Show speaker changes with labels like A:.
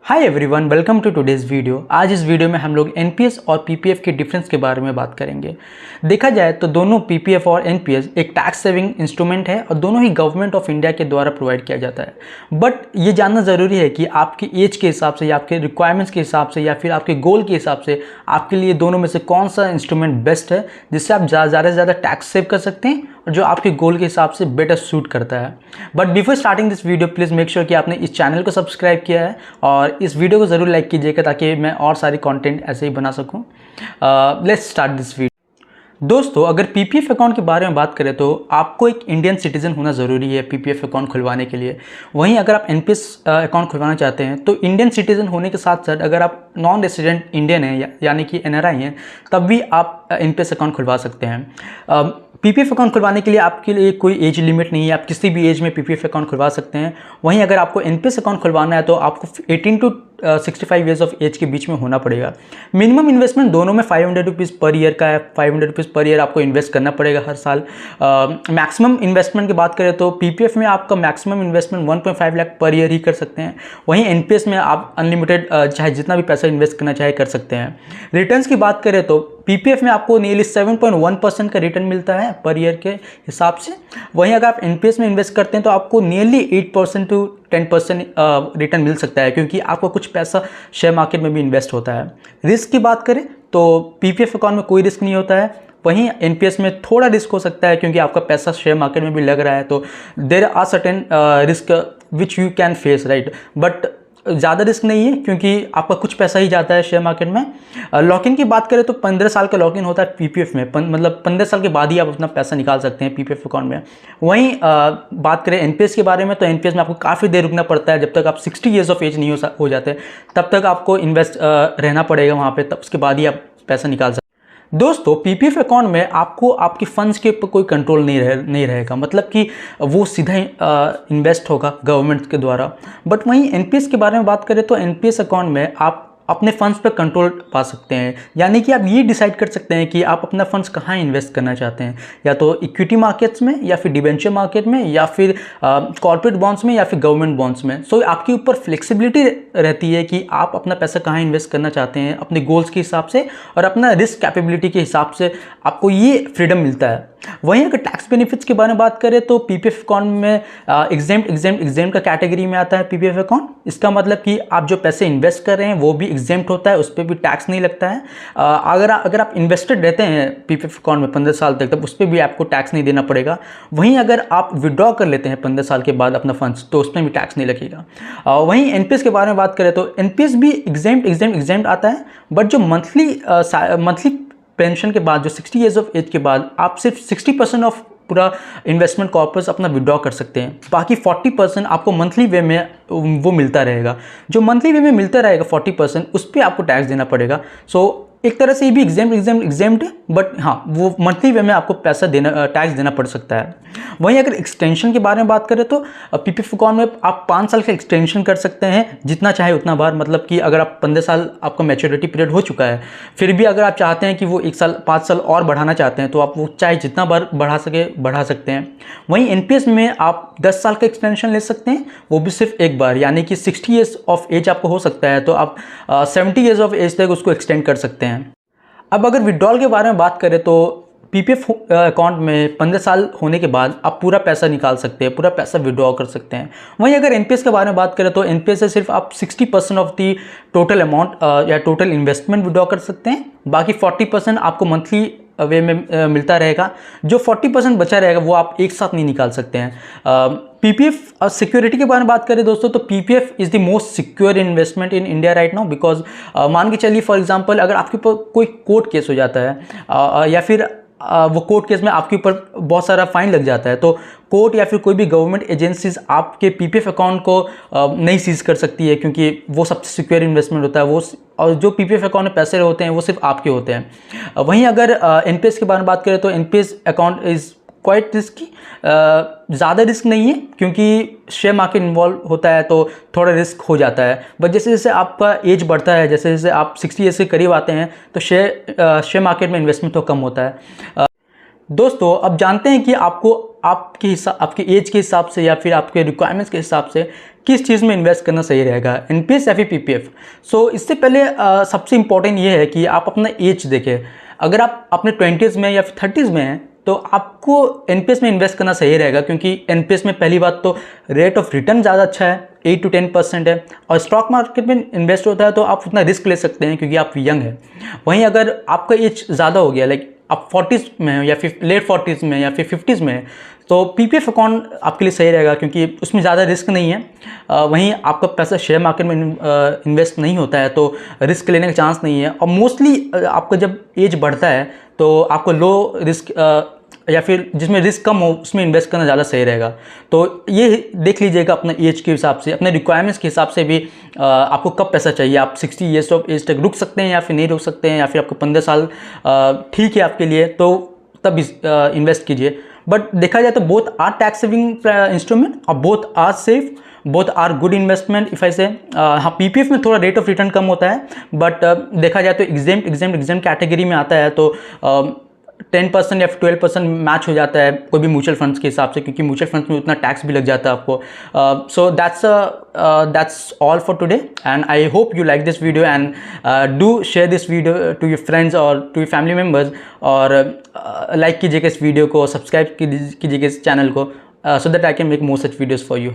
A: Hi everyone, welcome to today's video. आज इस video में हम लोग एनपीएस और पीपीएफ के डिफरेंस के बारे में बात करेंगे। देखा जाए तो दोनों पीपीएफ और एनपीएस एक टैक्स सेविंग इंस्ट्रूमेंट है और दोनों ही गवर्नमेंट ऑफ इंडिया के द्वारा प्रोवाइड किया जाता है। बट ये जानना ज़रूरी है कि आपकी एज के हिसाब से या आपके रिक्वायरमेंट्स के हिसाब से या फिर आपके गोल के हिसाब से आपके लिए दोनों में से कौन सा इंस्ट्रूमेंट बेस्ट है जिससे आप ज़्यादा से ज़्यादा टैक्स सेव कर सकते हैं और जो आपके गोल के हिसाब से बेटर सूट करता है। But before starting this video please make sure कि आपने इस चैनल को सब्सक्राइब किया है और इस वीडियो को ज़रूर लाइक कीजिएगा ताकि मैं और सारी कंटेंट ऐसे ही बना सकूं। Let's start this video. दोस्तों, अगर पीपीएफ अकाउंट के बारे में बात करें तो आपको एक इंडियन सिटीजन होना ज़रूरी है पीपीएफ अकाउंट खुलवाने के लिए। वहीं अगर आप एनपीएस अकाउंट खुलवाना चाहते हैं तो इंडियन सिटीजन होने के साथ साथ अगर आप नॉन रेसिडेंट इंडियन हैं यानी कि एनआरआई हैं तब भी आप एनपीएस अकाउंट खुलवा सकते हैं। पीपीएफ अकाउंट खुलवाने के लिए आपके लिए कोई एज लिमिट नहीं है, आप किसी भी एज में पीपीएफ अकाउंट खुलवा सकते हैं। वहीं अगर आपको एनपीएस अकाउंट खुलवाना है तो आपको 18 टू 65 ईयर्स ऑफ एज के बीच में होना पड़ेगा। मिनिमम इन्वेस्टमेंट दोनों में 500 रुपीज़ पर ईयर का है। 500 रुपीज़ पर ईयर आपको इन्वेस्ट करना पड़ेगा हर साल। मैक्सिमम इन्वेस्टमेंट की बात करें तो पीपीएफ में आपका maximum investment 1.5 lakh per year ही कर सकते हैं। वहीं एनपीएस में आप अनलिमिटेड चाहे जितना भी पैसा इन्वेस्ट करना चाहे कर सकते हैं। रिटर्न्स की बात करें तो पीपीएफ में आपको नियरली 7.1% का रिटर्न मिलता है पर ईयर के हिसाब से। वहीं अगर आप एनपीएस में इन्वेस्ट करते हैं तो आपको नियरली 8% टू 10% रिटर्न मिल सकता है क्योंकि आपको कुछ पैसा शेयर मार्केट में भी इन्वेस्ट होता है। रिस्क की बात करें तो पीपीएफ अकाउंट में कोई रिस्क नहीं होता है। वहीं एनपीएस में थोड़ा रिस्क हो सकता है क्योंकि आपका पैसा शेयर मार्केट में भी लग रहा है, तो there are certain risk which you can face, right. But ज़्यादा रिस्क नहीं है क्योंकि आपका कुछ पैसा ही जाता है शेयर मार्केट में। लॉक इन की बात करें तो 15 साल का लॉक इन होता है पीपीएफ में, मतलब 15 साल के बाद ही आप अपना पैसा निकाल सकते हैं पीपीएफ अकाउंट में। वहीं बात करें एनपीएस के बारे में तो एनपीएस में आपको काफ़ी देर रुकना पड़ता है। जब तक आप 60 ईयर्स ऑफ एज नहीं हो जाते तब तक आपको इन्वेस्ट रहना पड़ेगा वहाँ पर, तब उसके बाद ही आप पैसा निकाल सकते हैं। दोस्तों, पीपीएफ अकाउंट में आपको आपके फंड्स के ऊपर कोई कंट्रोल नहीं रहेगा, मतलब कि वो सीधा इन्वेस्ट होगा गवर्नमेंट के द्वारा। बट वहीं एनपीएस के बारे में बात करें तो एनपीएस अकाउंट में आप अपने फंड्स पर कंट्रोल पा सकते हैं, यानी कि आप ये डिसाइड कर सकते हैं कि आप अपना फंड्स कहाँ इन्वेस्ट करना चाहते हैं, या तो इक्विटी मार्केट्स में या फिर डिबेंचर मार्केट में या फिर कॉर्पोरेट बॉन्ड्स में या फिर गवर्नमेंट बॉन्ड्स में। सो आपके ऊपर फ्लेक्सिबिलिटी रहती है कि आप अपना पैसा कहाँ इन्वेस्ट करना चाहते हैं अपने गोल्स के हिसाब से और अपना रिस्क कैपेबिलिटी के हिसाब से आपको ये फ्रीडम मिलता है। वहीं अगर टैक्स बेनिफिट्स के बारे में बात करें तो पीपीएफ अकाउंट में एग्जेम्प्ट का कैटेगरी में आता है पीपीएफ अकाउंट। इसका मतलब कि आप जो पैसे इन्वेस्ट कर रहे हैं वो भी एग्जेम्प्ट होता है, उस पर भी टैक्स नहीं लगता है। अगर आप इन्वेस्टेड रहते हैं पीपीएफ अकाउंट में 15 साल तक, तब उस पर भी आपको टैक्स नहीं देना पड़ेगा। वहीं अगर आप विड्रॉ कर लेते हैं 15 साल के बाद अपना फंड्स तो उसमें भी टैक्स नहीं लगेगा। वहीं एनपीएस के बारे में बात करें तो एनपीएस भी एग्जेम्प्ट आता है, बट जो मंथली पेंशन के बाद जो 60 ईयर्स ऑफ एज के बाद आप सिर्फ 60% ऑफ पूरा इन्वेस्टमेंट कॉर्पस अपना विड्रॉ कर सकते हैं। बाकी 40% आपको मंथली वे में वो मिलता रहेगा। जो मंथली वे में मिलता रहेगा 40% उस पर आपको टैक्स देना पड़ेगा। सो एक तरह से ये भी एग्जेम्प्ट है, बट हाँ वो मंथली वे में आपको टैक्स देना पड़ सकता है। वहीं अगर एक्सटेंशन के बारे में बात करें तो पीपीएफ अकाउंट में आप 5 साल का एक्सटेंशन कर सकते हैं, जितना चाहे उतना बार। मतलब कि अगर आप 15 साल आपका मैच्योरिटी पीरियड हो चुका है, फिर भी अगर आप चाहते हैं कि वो 1 साल 5 साल और बढ़ाना चाहते हैं तो आप वो चाहे जितना बार बढ़ा सकते हैं। वहीं एनपीएस में आप 10 साल का एक्सटेंशन ले सकते हैं, वो भी सिर्फ एक बार, यानी कि 60 ईयर्स ऑफ एज आपको हो सकता है तो आप 70 ईयर्स ऑफ एज तक उसको एक्सटेंड कर सकते हैं। अब अगर विड्रॉल के बारे में बात करें तो पीपीएफ अकाउंट में 15 साल होने के बाद आप पूरा पैसा निकाल सकते हैं, पूरा पैसा विड्रॉ कर सकते हैं। वहीं अगर एनपीएस के बारे में बात करें तो एनपीएस से सिर्फ आप 60% ऑफ दी टोटल अमाउंट या टोटल इन्वेस्टमेंट विड्रॉ कर सकते हैं। बाकी 40% आपको मंथली वे में मिलता रहेगा। जो 40% बचा रहेगा वो आप एक साथ नहीं निकाल सकते हैं। पीपीएफ सिक्योरिटी के बारे में बात करें दोस्तों तो PPF is the most secure investment in India right now, because मान के चलिए फॉर एग्जांपल अगर आपके ऊपर कोई कोर्ट केस हो जाता है या फिर वो कोर्ट केस में आपके ऊपर बहुत सारा फाइन लग जाता है तो कोर्ट या फिर कोई भी गवर्नमेंट एजेंसीज आपके पीपीएफ अकाउंट को नहीं सीज कर सकती है, क्योंकि वो सबसे सिक्योर इन्वेस्टमेंट होता है वो, और जो पीपीएफ अकाउंट में पैसे होते हैं वो सिर्फ आपके होते हैं। वहीं अगर एनपीएस के बारे में बात करें तो NPS account is quite risky, ज़्यादा रिस्क नहीं है क्योंकि शेयर मार्केट इन्वॉल्व होता है तो थोड़ा रिस्क हो जाता है। बट जैसे जैसे आपका एज बढ़ता है, जैसे जैसे आप 60 ईयर्स के करीब आते हैं तो शेयर मार्केट में इन्वेस्टमेंट तो कम होता है। दोस्तों, अब जानते हैं कि आपको आपकी एज के हिसाब से या फिर आपके रिक्वायरमेंट्स के हिसाब से किस चीज़ में इन्वेस्ट करना सही रहेगा, एनपीएस या फिर पीपीएफ। सो इससे पहले सबसे इम्पॉर्टेंट ये है कि आप अपना एज देखें। अगर आप अपने 20s में या फिर 30s में हैं तो आपको एनपीएस में इन्वेस्ट करना सही रहेगा, क्योंकि एनपीएस में पहली बात तो रेट ऑफ रिटर्न ज़्यादा अच्छा है, 8 to 10% है, और स्टॉक मार्केट में इन्वेस्ट होता है तो आप उतना रिस्क ले सकते हैं क्योंकि आप यंग हैं। वहीं अगर आपका एज ज़्यादा हो गया, लाइक आप 40s में हो या फिर लेट 40s में या फिर 50s में, तो पीपीएफ अकाउंट आपके लिए सही रहेगा क्योंकि उसमें ज़्यादा रिस्क नहीं है। वहीं आपका पैसा शेयर मार्केट में इन्वेस्ट नहीं होता है तो रिस्क लेने का चांस नहीं है, और मोस्टली आपका जब एज बढ़ता है तो आपको लो रिस्क या फिर जिसमें रिस्क कम हो उसमें इन्वेस्ट करना ज़्यादा सही रहेगा। तो ये देख लीजिएगा अपना एज के हिसाब से, अपने रिक्वायरमेंट्स के हिसाब से भी आपको कब पैसा चाहिए। आप 60 ईयर्स ऑफ एज तक रुक सकते हैं या फिर नहीं रुक सकते हैं, या फिर आपको 15 साल ठीक है आपके लिए, तो तब इन्वेस्ट कीजिए। बट देखा जाए तो both are tax saving instrument और both are safe, both are good investment if I say. हाँ, पीपीएफ में थोड़ा रेट ऑफ रिटर्न कम होता है, बट देखा जाए तो एग्जाम कैटेगरी में आता है तो 10% या 12% मैच हो जाता है कोई भी म्यूचुअल फंड्स के हिसाब से, क्योंकि म्यूचुअल फंड्स में उतना टैक्स भी लग जाता है आपको। So that's all for today, and I hope you like this video, and do share this video to your friends और टू योर फैमिली मेम्बर्स, और लाइक कीजिएगा इस वीडियो को, सब्सक्राइब कीजिएगा इस चैनल को, so that I can make more such videos for you.